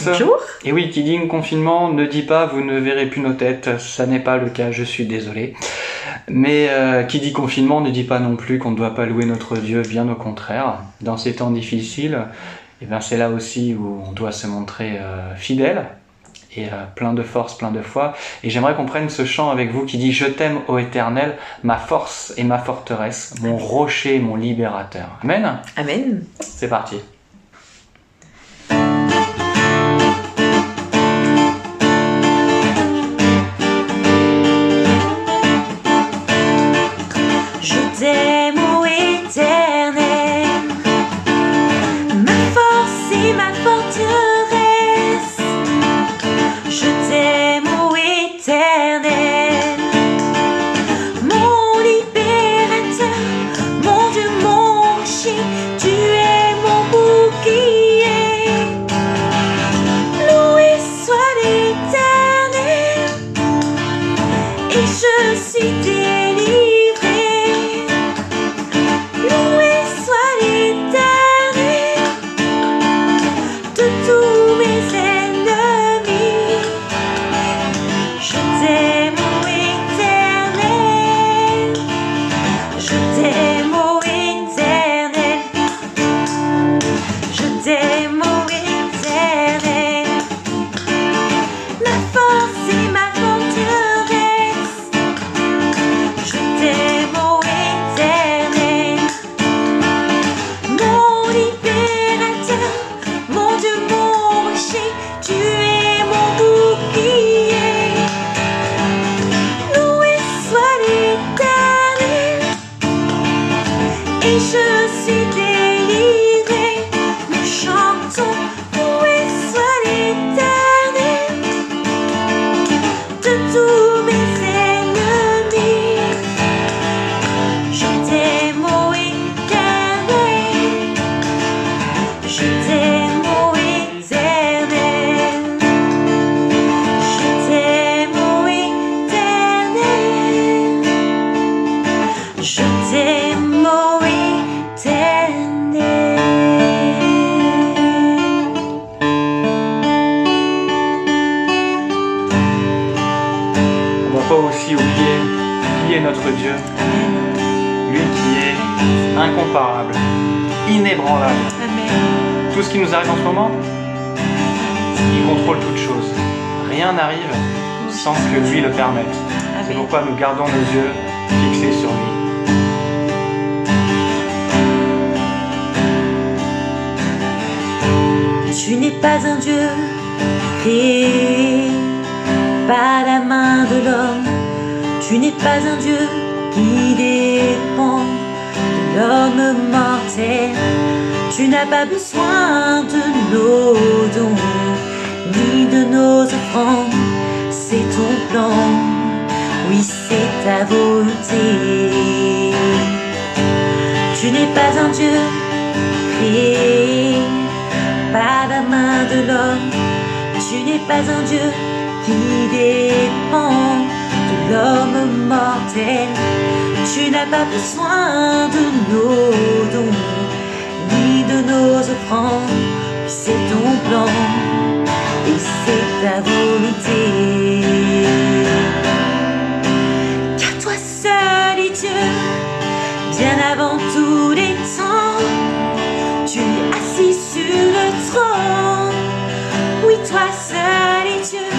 tous. Bonjour. Et oui, qui dit confinement ne dit pas vous ne verrez plus nos têtes, ça n'est pas le cas, je suis désolé. Mais qui dit confinement ne dit pas non plus qu'on ne doit pas louer notre Dieu, bien au contraire. Dans ces temps difficiles, eh ben c'est là aussi où on doit se montrer fidèle et plein de force, plein de foi. Et j'aimerais qu'on prenne ce chant avec vous qui dit « Je t'aime, ô Éternel, ma force et ma forteresse, mon rocher, mon libérateur. » Amen. Amen. C'est parti. Je t'aime, ô Éternel, ma force et ma forteresse. Je t'aime, ô Éternel, mon libérateur, mon Dieu, mon rocher, tu es mon bouclier. Loué soit l'Éternel, et je suis délivré. Loué soit l'Éternel de tous mes ennemis. Je t'aime, ô Éternel, je t'aime, ô Éternel, je t'aime, ô Éternel, ma force et ma forteresse. Je t'aime, ô Éternel, mon libérateur, mon Dieu, mon rocher, tu es mon bouclier. Loué soit l'Éternel, et je suis délivré. Nous chantons, loué soit l'Éternel de tous mes ennemis. Je t'aime, ô Éternel, je t'aime, ô Éternel, je t'aime, ô Éternel, je t'aime, ô Éternel. On ne doit pas aussi oublier qui est notre Dieu, lui qui est incomparable, inébranlable. Amen. Tout ce qui nous arrive en ce moment, il contrôle toutes choses. Rien n'arrive sans que lui le permette. C'est Amen. pourquoi nous gardons nos yeux fixés sur lui. Tu n'es pas un Dieu créé par la main de l'homme. Tu n'es pas un Dieu qui dépend de l'homme mortel. Tu n'as pas besoin de nos dons ni de nos offrandes. C'est ton plan, oui c'est ta volonté. Tu n'es pas un Dieu créé par la main de l'homme. Tu n'es pas un Dieu qui dépend de l'homme mortel. Tu n'as pas besoin de nos dons ni de nos offrandes. C'est ton plan et c'est ta volonté. Car toi seul est Dieu, bien avant tous les temps. Tu es assis sur le trône. Oui, toi seul est Dieu.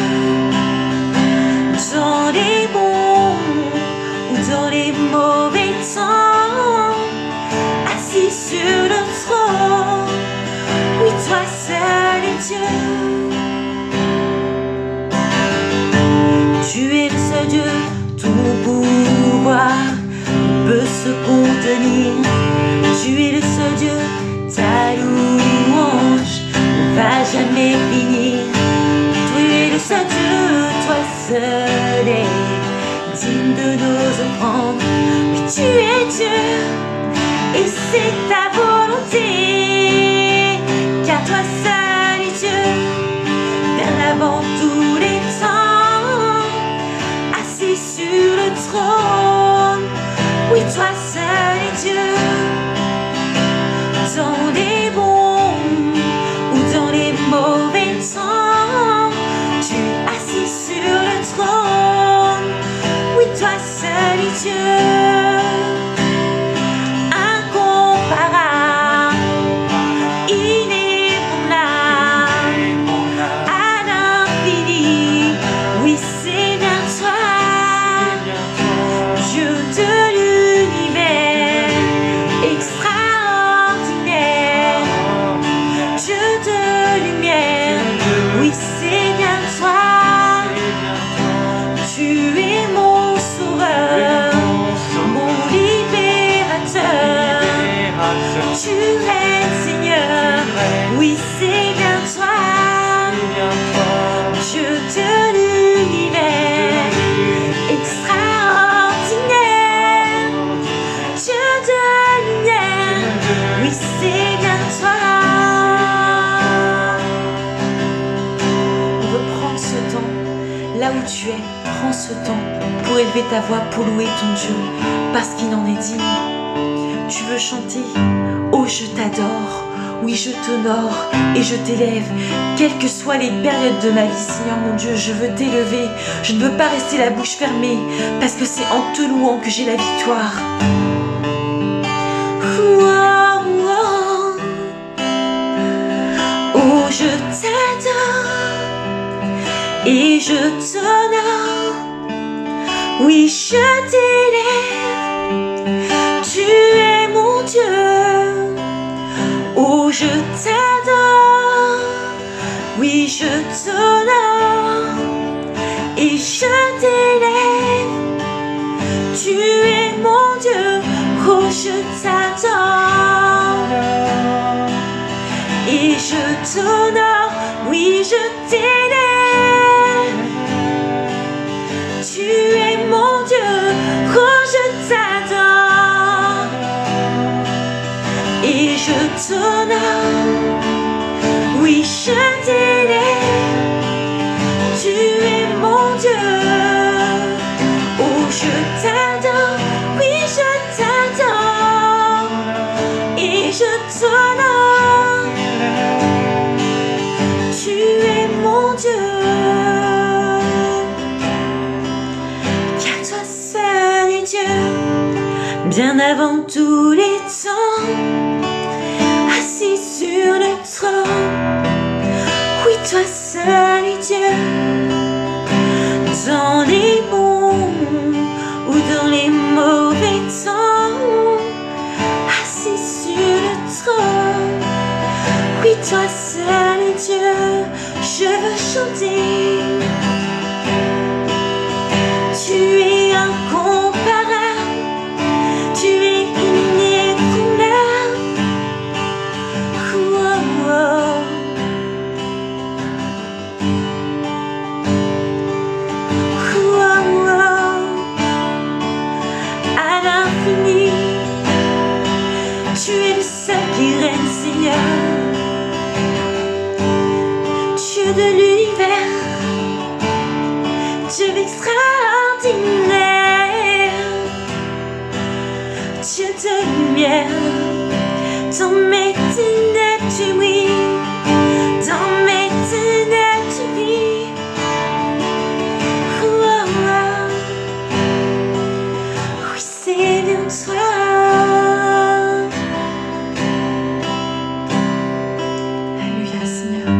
Dans les bons ou dans les mauvais temps, assis sur le trône. Oui, toi seul est Dieu. Tu es le seul Dieu, ton pouvoir ne peut se contenir. Tu es le seul Dieu, ta louange ne va jamais finir. Tu es le seul Dieu, toi seul est digne de nos offrandes. Oui, tu es Dieu et c'est ta volonté. Car toi seul est Dieu, bien avant tous les temps, assis sur le trône. Oui, toi seul est Dieu. Dans les bons ou dans les mauvais temps, Dieu, incomparable. Il est mon âme à l'infini. Oui, c'est bien toi, Dieu de l'univers, extraordinaire, Dieu de lumière. Oui, c'est bien toi. Tu es mon sauveur, mon libérateur. Tu es Seigneur, oui, c'est bien toi. Dieu de l'univers, extraordinaire, Dieu de lumière. Oui, c'est bien toi. On veut prendre ce temps, là où tu es, prends ce temps pour élever ta voix, pour louer ton Dieu, parce qu'il en est digne. Tu veux chanter, oh je t'adore, oui je t'honore et je t'élève, quelles que soient les périodes de ma vie, Seigneur mon Dieu, je veux t'élever, je ne veux pas rester la bouche fermée, parce que c'est en te louant que j'ai la victoire. Oh je t'adore et je t'honore, oui je t'élève, tu es mon Dieu. Oh je t'adore, oui je t'honore et je t'élève, tu es mon Dieu. Oh je t'adore et je t'honore, oui je t'élève, tu es mon Dieu. Oh je t'adore et je t'honore, oui je t'élève, tu es mon Dieu. Oh je t'adore, oui je t'adore et je t'honore, tu es mon Dieu. Car toi seul est Dieu, bien avant tous les temps, assis sur le trône. Oui, toi seul est Dieu, dans les bons ou dans les mauvais temps, assis sur le trône. Oui, toi seul est Dieu, je veux chanter. Tu es incomparable, tu es inégalable. Oh, oh. Oh, oh. À l'infini, tu es le seul qui règne, Seigneur. Dieu de l'univers, Dieu extraordinaire, Dieu de lumière, dans mes ténèbres tu brilles, dans mes ténèbres tu brilles. Oh, oh, oh. Oui, c'est bien toi. Alléluia, Seigneur.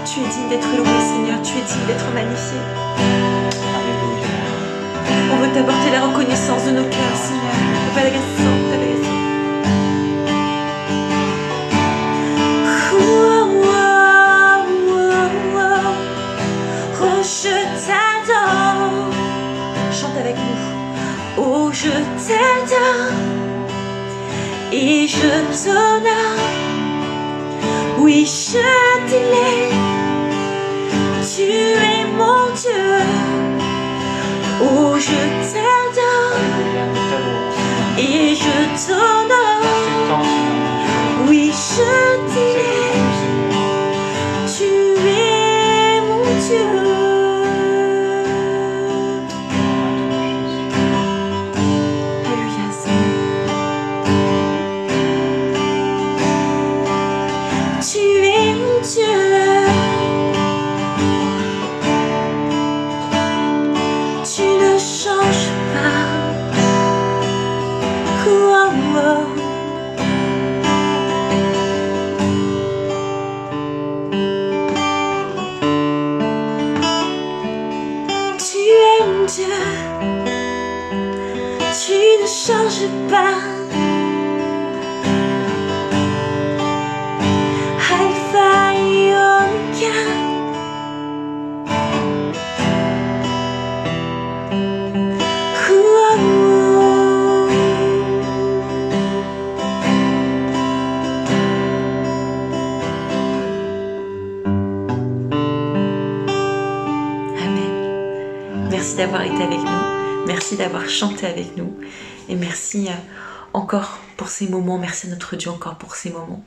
Tu es digne d'être loué, Seigneur, tu es digne d'être magnifié. Alléluia. On veut t'apporter la reconnaissance de nos cœurs, Seigneur. Oh, je t'adore. Chante avec nous. Oh, je t'adore et je t'honore. Oui, je t'élève. Tu es mon Dieu. Oh, je t'adore et je t'honore. Oui, je t'élève. Tu es mon Dieu. Dieu, tu ne changes pas. Alpha et Omega. Merci d'avoir été avec nous, merci d'avoir chanté avec nous et merci encore pour ces moments, merci à notre Dieu encore pour ces moments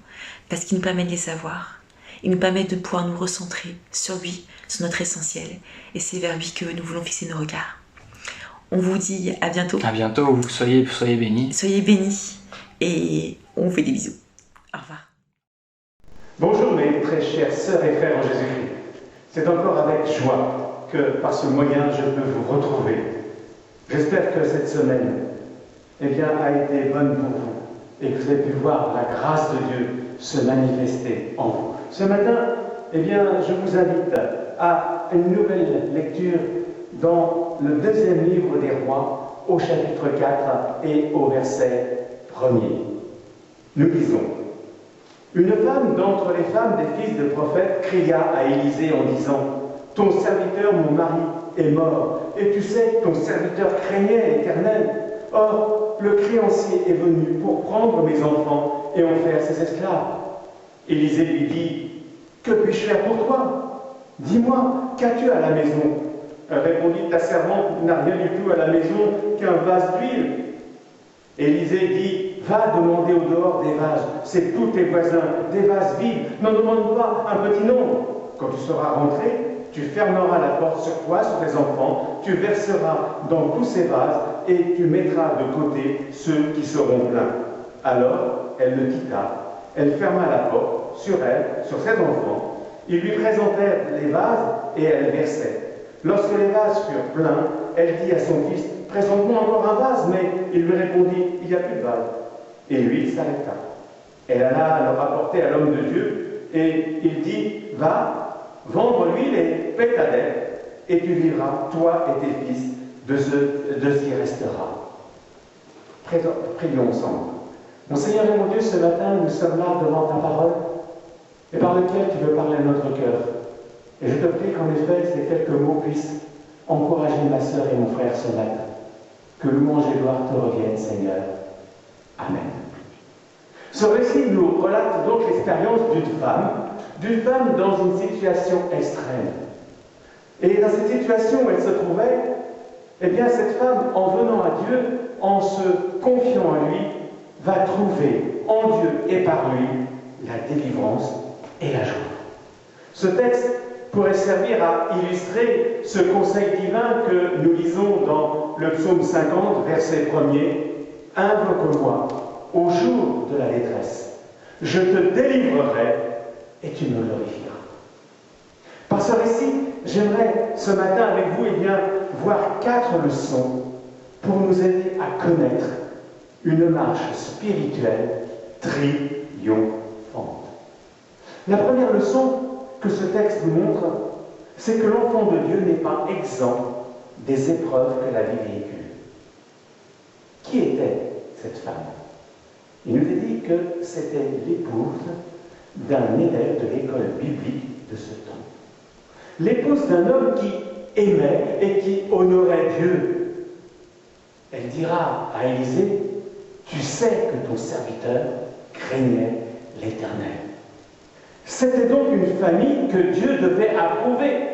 parce qu'il nous permet de les savoir, il nous permet de pouvoir nous recentrer sur lui, sur notre essentiel et c'est vers lui que nous voulons fixer nos regards. On vous dit à bientôt. À bientôt, soyez bénis. Soyez bénis et on vous fait des bisous. Au revoir. Bonjour mes très chères sœurs et frères en Jésus-Christ. C'est encore avec joie que par ce moyen je peux vous retrouver. J'espère que cette semaine a été bonne pour vous et que vous avez pu voir la grâce de Dieu se manifester en vous. Ce matin, je vous invite à une nouvelle lecture dans le deuxième livre des Rois, au chapitre 4 et au verset 1er. Nous lisons. Une femme d'entre les femmes des fils de prophètes cria à Élisée en disant: ton serviteur, mon mari, est mort, et tu sais que ton serviteur craignait l'Éternel. Or, le créancier est venu pour prendre mes enfants et en faire ses esclaves. Élisée lui dit: que puis-je faire pour toi? Dis-moi, qu'as-tu à la maison? Elle répondit: ta servante n'a rien du tout à la maison qu'un vase d'huile. Élisée dit: va demander au dehors des vases, c'est tous tes voisins, des vases vides, n'en demande pas un petit nombre. Quand tu seras rentré, tu fermeras la porte sur toi, sur tes enfants, tu verseras dans tous ces vases et tu mettras de côté ceux qui seront pleins. Alors, elle le quitta. Elle ferma la porte sur elle, sur ses enfants. Ils lui présentèrent les vases et elle versait. Lorsque les vases furent pleins, elle dit à son fils: présente-moi encore un vase, mais il lui répondit: il n'y a plus de vase. Et lui, il s'arrêta. Elle alla le rapporter à l'homme de Dieu et il dit: va, vendre l'huile et paie ta dette, et tu vivras, toi et tes fils, de ce qui restera. Prions ensemble. Mon Seigneur et mon Dieu, ce matin, nous sommes là devant ta parole, et par lequel tu veux parler à notre cœur. Et je te prie qu'en effet, ces quelques mots puissent encourager ma sœur et mon frère ce matin. Que louange et gloire te reviennent, Seigneur. Amen. Ce récit nous relate donc l'expérience d'une femme dans une situation extrême. Et dans cette situation où elle se trouvait, cette femme, en venant à Dieu, en se confiant à lui, va trouver en Dieu et par lui la délivrance et la joie. Ce texte pourrait servir à illustrer ce conseil divin que nous lisons dans le psaume 50, verset 1er. Invoque-moi au jour de la détresse. Je te délivrerai et tu me glorifieras. Par ce récit, j'aimerais ce matin avec vous voir 4 leçons pour nous aider à connaître une marche spirituelle triomphante. La première leçon que ce texte nous montre, c'est que l'enfant de Dieu n'est pas exempt des épreuves que la vie véhicule. Qui était cette femme? Il nous est dit que c'était l'épouse d'un élève de l'école biblique de ce temps. L'épouse d'un homme qui aimait et qui honorait Dieu. Elle dira à Élisée: tu sais que ton serviteur craignait l'Éternel. C'était donc une famille que Dieu devait approuver.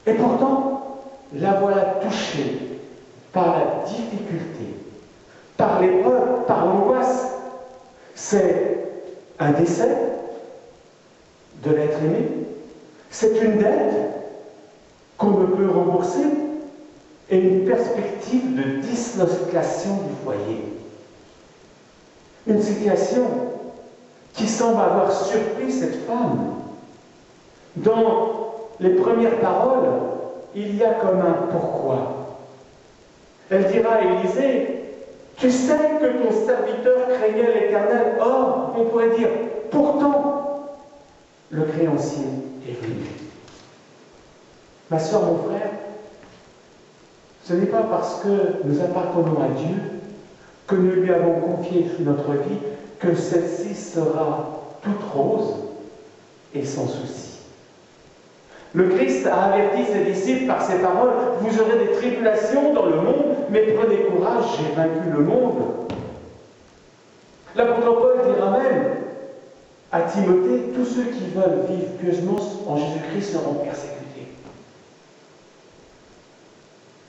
Et pourtant, la voilà touchée par la difficulté, par l'épreuve, par l'angoisse. C'est un décès de l'être aimé. C'est une dette qu'on ne peut rembourser et une perspective de dislocation du foyer. Une situation qui semble avoir surpris cette femme. Dans les premières paroles, il y a comme un pourquoi. Elle dira à Élisée: tu sais que ton serviteur craignait l'Éternel. Or, on pourrait dire, pourtant, le créancier est venu. Ma soeur, mon frère, Ce n'est pas parce que nous appartenons à Dieu, que nous lui avons confié notre vie, que celle-ci sera toute rose et sans souci. Le Christ a averti ses disciples par ces paroles, « Vous aurez des tribulations dans le monde, mais prenez courage, j'ai vaincu le monde. » L'apôtre Paul dira même à Timothée, « Tous ceux qui veulent vivre pieusement en Jésus-Christ seront persécutés. »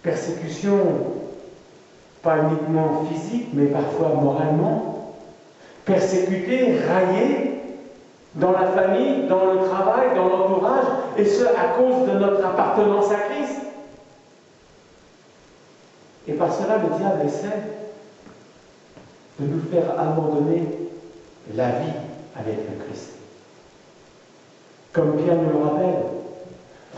Persécution, pas uniquement physique, mais parfois moralement. Persécuté, raillé, dans la famille, dans le travail, dans l'entourage, et ce à cause de notre appartenance à Christ. Et par cela, le diable essaie de nous faire abandonner la vie avec le Christ. Comme Pierre nous le rappelle,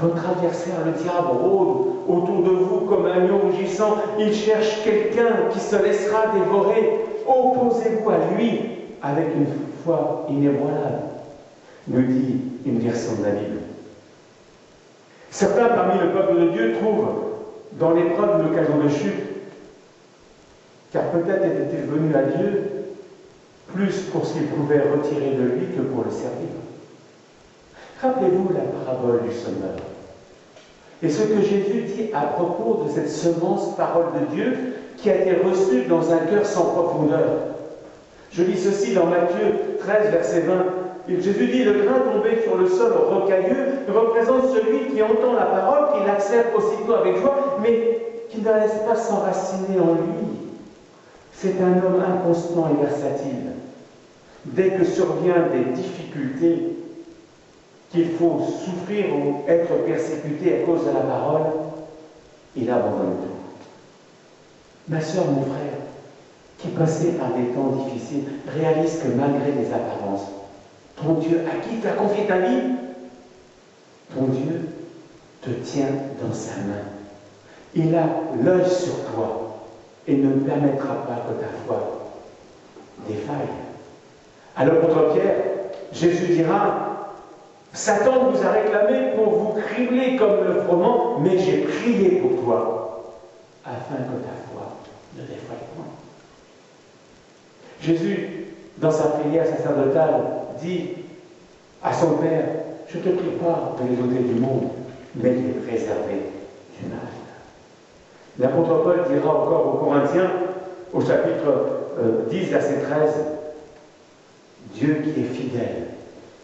votre adversaire, le diable, rôde autour de vous comme un lion rugissant. Il cherche quelqu'un qui se laissera dévorer. Opposez-vous à lui avec une foi inébranlable, nous dit une version de la Bible. Certains parmi le peuple de Dieu trouvent dans l'épreuve une occasion de chute, car peut-être étaient-ils venus à Dieu plus pour ce qu'ils pouvaient retirer de lui que pour le servir. Rappelez-vous la parabole du semeur. Et ce que Jésus dit à propos de cette semence, parole de Dieu, qui a été reçue dans un cœur sans profondeur. Je lis ceci dans Matthieu 13, verset 20. Jésus dit, le grain tombé sur le sol rocailleux représente celui qui entend la parole, qui l'accepte aussitôt avec joie, mais qui ne la laisse pas s'enraciner en lui. C'est un homme inconstant et versatile. Dès que surviennent des difficultés, qu'il faut souffrir ou être persécuté à cause de la parole, il abandonne tout. Ma soeur, mon frère, qui passait par des temps difficiles, réalise que malgré les apparences, ton Dieu à qui tu as confié ta vie, ton Dieu te tient dans sa main. Il a l'œil sur toi et ne permettra pas que ta foi défaille. À l'apôtre Pierre, Jésus dira, Satan vous a réclamé pour vous cribler comme le froment, mais j'ai prié pour toi, afin que ta foi ne défaille point. Jésus, dans sa prière sacerdotale, dit à son Père, je ne te prie pas de les ôter du monde, mais de les préserver du mal. L'apôtre Paul dira encore aux Corinthiens, au chapitre 10, verset 13, Dieu qui est fidèle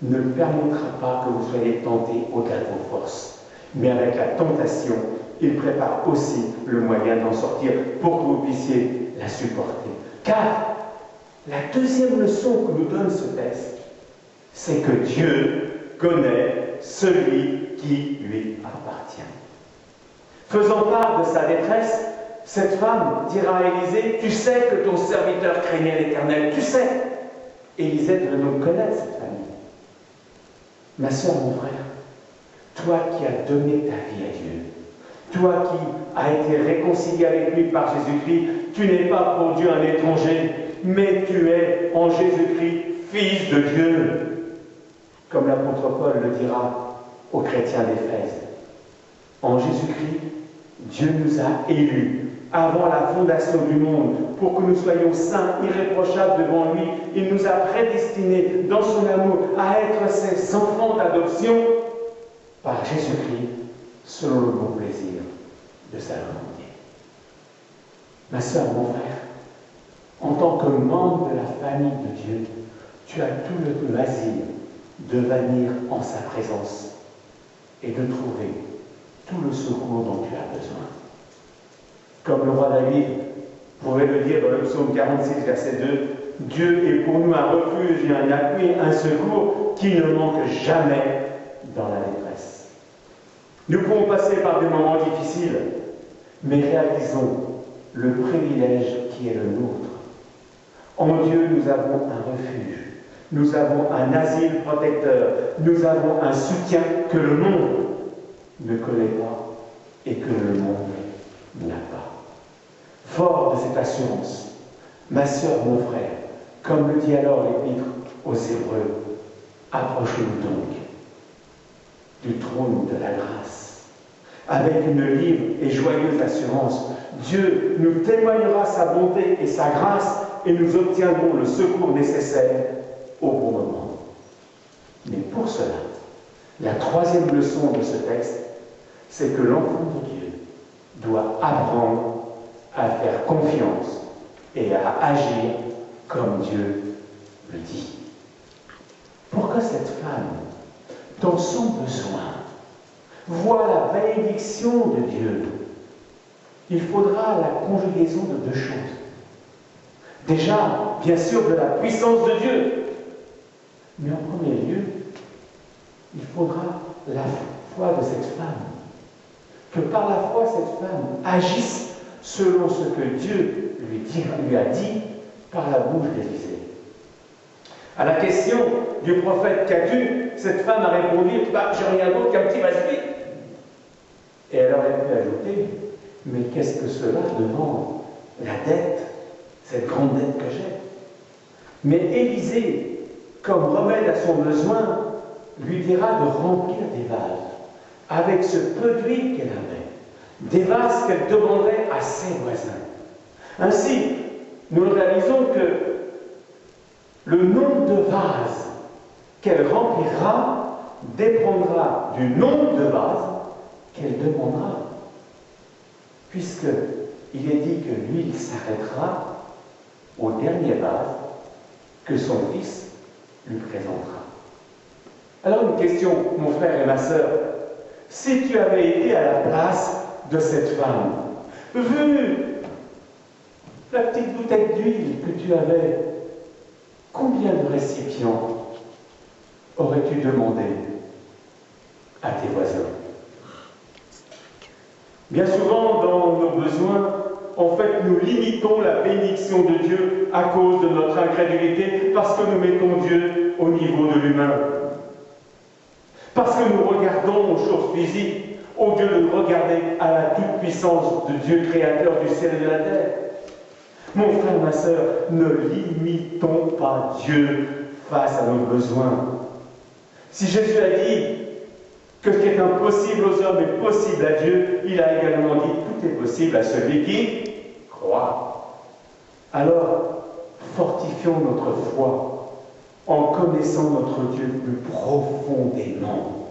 ne permettra pas que vous soyez tentés au-delà de vos forces, mais avec la tentation, il prépare aussi le moyen d'en sortir pour que vous puissiez la supporter. Car la deuxième leçon que nous donne ce texte, c'est que Dieu connaît celui qui lui appartient. Faisant part de sa détresse, cette femme dira à Élisée, tu sais que ton serviteur craignait l'Éternel, tu sais. Élisée devrait donc connaître cette famille. Ma soeur, mon frère, toi qui as donné ta vie à Dieu, toi qui as été réconcilié avec lui par Jésus-Christ, tu n'es pas pour Dieu un étranger, mais tu es en Jésus-Christ, Fils de Dieu. Comme l'apôtre Paul le dira aux chrétiens d'Éphèse. En Jésus-Christ, Dieu nous a élus avant la fondation du monde pour que nous soyons saints, irréprochables devant lui. Il nous a prédestinés dans son amour à être ses enfants d'adoption par Jésus-Christ selon le bon plaisir de sa volonté. Ma soeur, mon frère, en tant que membre de la famille de Dieu, tu as tout le loisir de venir en sa présence et de trouver tout le secours dont tu as besoin. Comme le roi David pourrait le dire dans le psaume 46, verset 2, Dieu est pour nous un refuge et un appui, un secours qui ne manque jamais dans la détresse. Nous pouvons passer par des moments difficiles, mais réalisons le privilège qui est le nôtre. En Dieu, nous avons un refuge, nous avons un asile protecteur, nous avons un soutien que le monde ne connaît pas et que le monde n'a pas. Fort de cette assurance, ma sœur, mon frère, comme le dit alors l'Épître aux Hébreux, approchez-nous donc du trône de la grâce, avec une libre et joyeuse assurance. Dieu nous témoignera sa bonté et sa grâce et nous obtiendrons le secours nécessaire au bon moment. Mais pour cela, la troisième leçon de ce texte, c'est que l'enfant de Dieu doit apprendre à faire confiance et à agir comme Dieu le dit. Pour que cette femme, dans son besoin, voit la bénédiction de Dieu, il faudra la conjugaison de deux choses. Déjà, bien sûr, de la puissance de Dieu, mais en premier lieu, il faudra la foi de cette femme. Que par la foi, cette femme agisse selon ce que Dieu lui a dit par la bouche d'Élisée. À la question du prophète qu'as-tu, cette femme a répondu « j'ai rien d'autre qu'un petit vase vide ». Et elle aurait pu ajouter « mais qu'est-ce que cela devant la dette, cette grande dette que j'ai ?» Mais Élisée, comme remède à son besoin, lui dira de remplir des vases avec ce peu d'huile qu'elle avait, des vases qu'elle demanderait à ses voisins. Ainsi, nous réalisons que le nombre de vases qu'elle remplira dépendra du nombre de vases qu'elle demandera, puisqu'il est dit que l'huile s'arrêtera au dernier vase que son fils lui présentera. Alors une question, mon frère et ma sœur, si tu avais été à la place de cette femme, vu la petite bouteille d'huile que tu avais, combien de récipients aurais-tu demandé à tes voisins? Bien souvent, dans nos besoins, en fait, nous limitons la bénédiction de Dieu à cause de notre incrédulité, parce que nous mettons Dieu au niveau de l'humain. Parce que nous regardons aux choses physiques, au lieu de regarder à la toute-puissance de Dieu créateur du ciel et de la terre. Mon frère, ma sœur, ne limitons pas Dieu face à nos besoins. Si Jésus a dit que ce qui est impossible aux hommes est possible à Dieu, il a également dit tout est possible à celui qui croit. Alors, fortifions notre foi en connaissant notre Dieu plus profondément,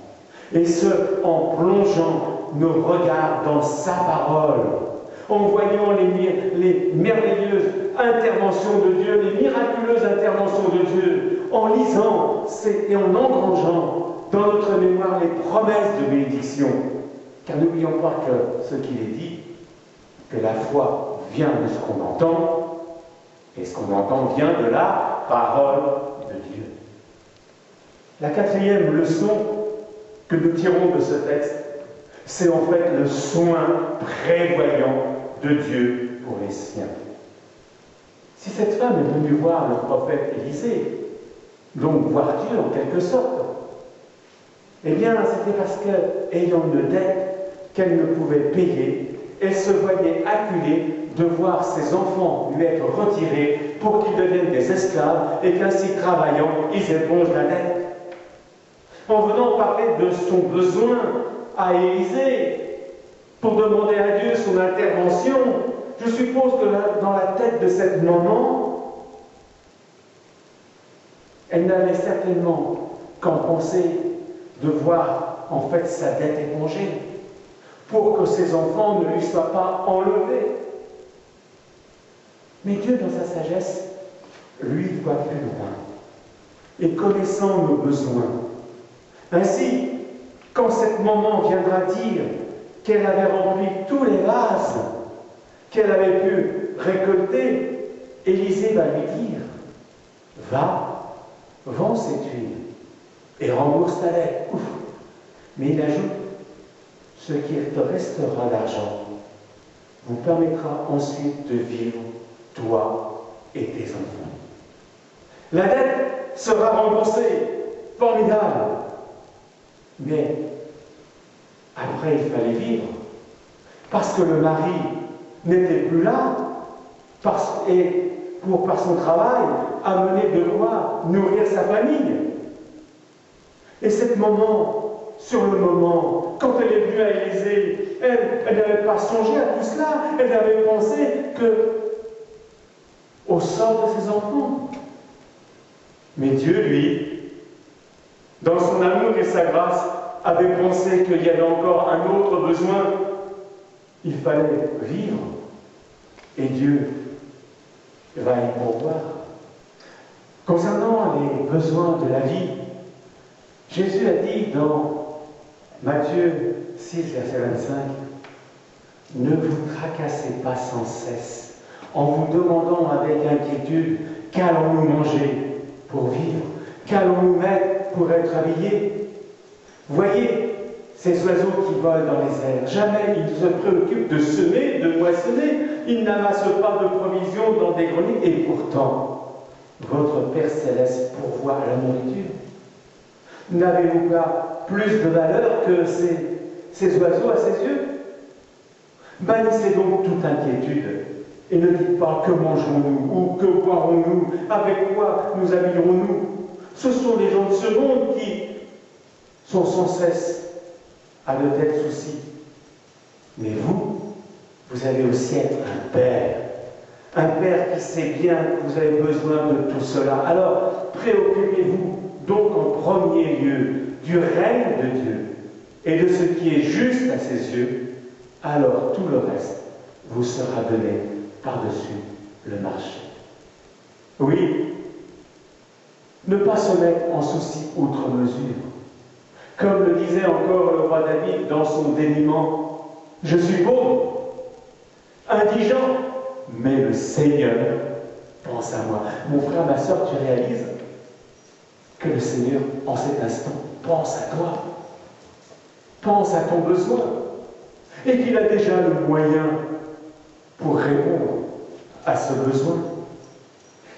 et ce, en plongeant nos regards dans sa parole, en voyant les merveilleuses interventions de Dieu, les miraculeuses interventions de Dieu, en lisant et en engrangeant dans notre mémoire les promesses de bénédiction. Car n'oublions pas que ce qu'il est dit, que la foi vient de ce qu'on entend, et ce qu'on entend vient de la parole de Dieu. La quatrième leçon que nous tirons de ce texte, c'est en fait le soin prévoyant de Dieu pour les siens. Si cette femme est venue voir le prophète Élisée, donc voir Dieu en quelque sorte, eh bien c'était parce qu'ayant une dette qu'elle ne pouvait payer, elle se voyait acculée de voir ses enfants lui être retirés pour qu'ils deviennent des esclaves et qu'ainsi travaillant, ils épongent la dette. En venant parler de son besoin à Élisée pour demander à Dieu son intervention, je suppose que dans la tête de cette maman, elle n'avait certainement qu'en penser de voir en fait sa dette épongée pour que ses enfants ne lui soient pas enlevés. Mais Dieu, dans sa sagesse, lui voit plus loin et connaissant nos besoins. Ainsi, quand cette maman viendra dire qu'elle avait rempli tous les vases qu'elle avait pu récolter, Élisée va lui dire « Va, vends cette huile et rembourse ta dette. » Ouf. Mais il ajoute « Ce qui te restera d'argent vous permettra ensuite de vivre, toi et tes enfants. » La dette sera remboursée, formidable. Mais après, il fallait vivre, parce que le mari n'était plus là, et par son travail, amener de quoi nourrir sa famille. Et cette maman sur le moment. Quand elle est venue à Élysée, elle n'avait pas songé à tout cela. Elle n'avait pensé au sort de ses enfants. Mais Dieu, lui, dans son amour et sa grâce, avait pensé qu'il y avait encore un autre besoin. Il fallait vivre. Et Dieu va y pourvoir. Concernant les besoins de la vie, Jésus a dit dans Matthieu 6, verset 25, « Ne vous tracassez pas sans cesse, en vous demandant avec inquiétude, qu'allons-nous manger pour vivre? Qu'allons-nous mettre pour être habillés ?» Voyez ces oiseaux qui volent dans les airs. Jamais ils se préoccupent de semer, de moissonner. Ils n'amassent pas de provisions dans des greniers. Et pourtant, votre Père Céleste pourvoit à la nourriture. N'avez-vous pas plus de valeur que ces oiseaux à ses yeux? Bannissez donc toute inquiétude et ne dites pas que mangerons-nous ou que boirons-nous, avec quoi nous habillerons-nous. Ce sont les gens de ce monde qui sont sans cesse à de tels soucis. Mais vous avez au ciel un Père qui sait bien que vous avez besoin de tout cela. Alors, préoccupez-vous donc en premier lieu du règne de Dieu et de ce qui est juste à ses yeux, alors tout le reste vous sera donné par-dessus le marché. Oui, ne pas se mettre en souci outre mesure. Comme le disait encore le roi David dans son déniement, « Je suis pauvre, indigent, mais le Seigneur pense à moi. » Mon frère, ma soeur, tu réalises que le Seigneur, en cet instant, pense à toi, pense à ton besoin, et qu'il a déjà le moyen pour répondre à ce besoin.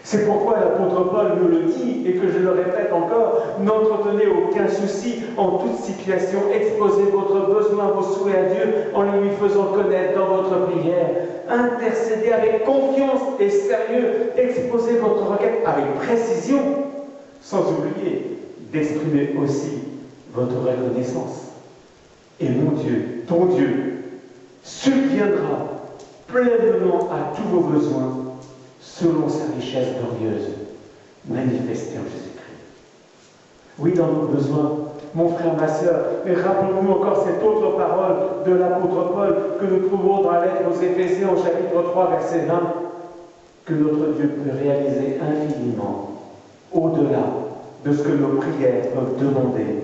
C'est pourquoi l'apôtre Paul nous le dit, et que je le répète encore, n'entretenez aucun souci en toute situation, exposez votre besoin, vos souhaits à Dieu en lui faisant connaître dans votre prière. Intercédez avec confiance et sérieux, exposez votre requête avec précision, sans oublier d'exprimer aussi votre reconnaissance. Et mon Dieu, ton Dieu, subviendra pleinement à tous vos besoins selon sa richesse glorieuse, manifestée en Jésus-Christ. Oui, dans nos besoins, mon frère, ma sœur, mais rappelons-nous encore cette autre parole de l'apôtre Paul que nous trouvons dans la lettre aux Éphésiens au chapitre 3, verset 20, que notre Dieu peut réaliser infiniment, au-delà de ce que nos prières peuvent demander,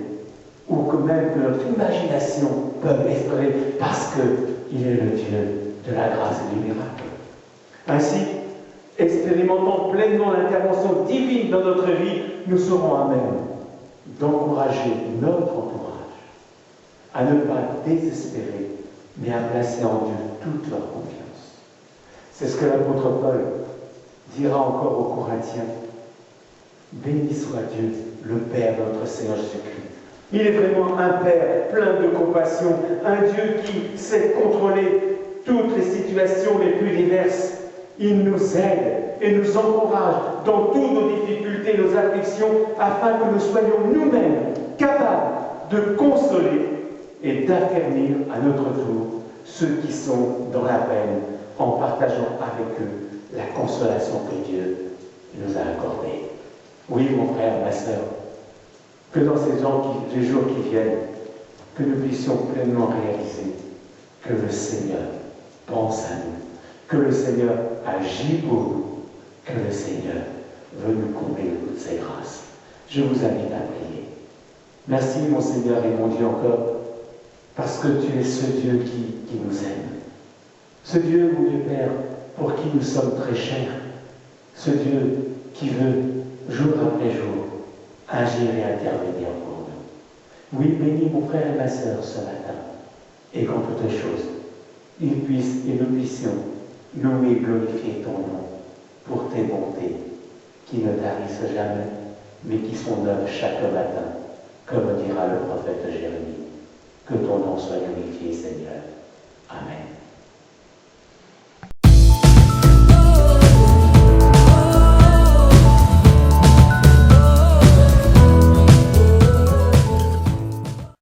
ou que même que notre imagination peut espérer, parce qu'il est le Dieu de la grâce et du miracle. Ainsi, expérimentant pleinement l'intervention divine dans notre vie, nous serons à même d'encourager notre entourage à ne pas désespérer, mais à placer en Dieu toute leur confiance. C'est ce que l'apôtre Paul dira encore aux Corinthiens. Béni soit Dieu, le Père de notre Seigneur Jésus-Christ. Il est vraiment un Père plein de compassion, un Dieu qui sait contrôler toutes les situations les plus diverses. Il nous aide et nous encourage dans toutes nos difficultés, nos afflictions, afin que nous soyons nous-mêmes capables de consoler et d'affermir à notre tour ceux qui sont dans la peine, en partageant avec eux la consolation que Dieu nous a accordée. Oui, mon frère, ma sœur, que dans les jours qui viennent, que nous puissions pleinement réaliser que le Seigneur pense à nous, que le Seigneur agit pour nous, que le Seigneur veut nous combler de toutes ses grâces. Je vous invite à prier. Merci, mon Seigneur et mon Dieu, encore, parce que tu es ce Dieu qui nous aime. Ce Dieu, mon Dieu Père, pour qui nous sommes très chers. Ce Dieu qui veut, jour après jour, agir et intervenir pour nous. Oui, bénis mon frère et ma sœur ce matin, et qu'en toutes choses, nous puissions louer et glorifier ton nom pour tes bontés, qui ne tarissent jamais, mais qui sont neuves chaque matin, comme dira le prophète Jérémie. Que ton nom soit glorifié, Seigneur. Amen.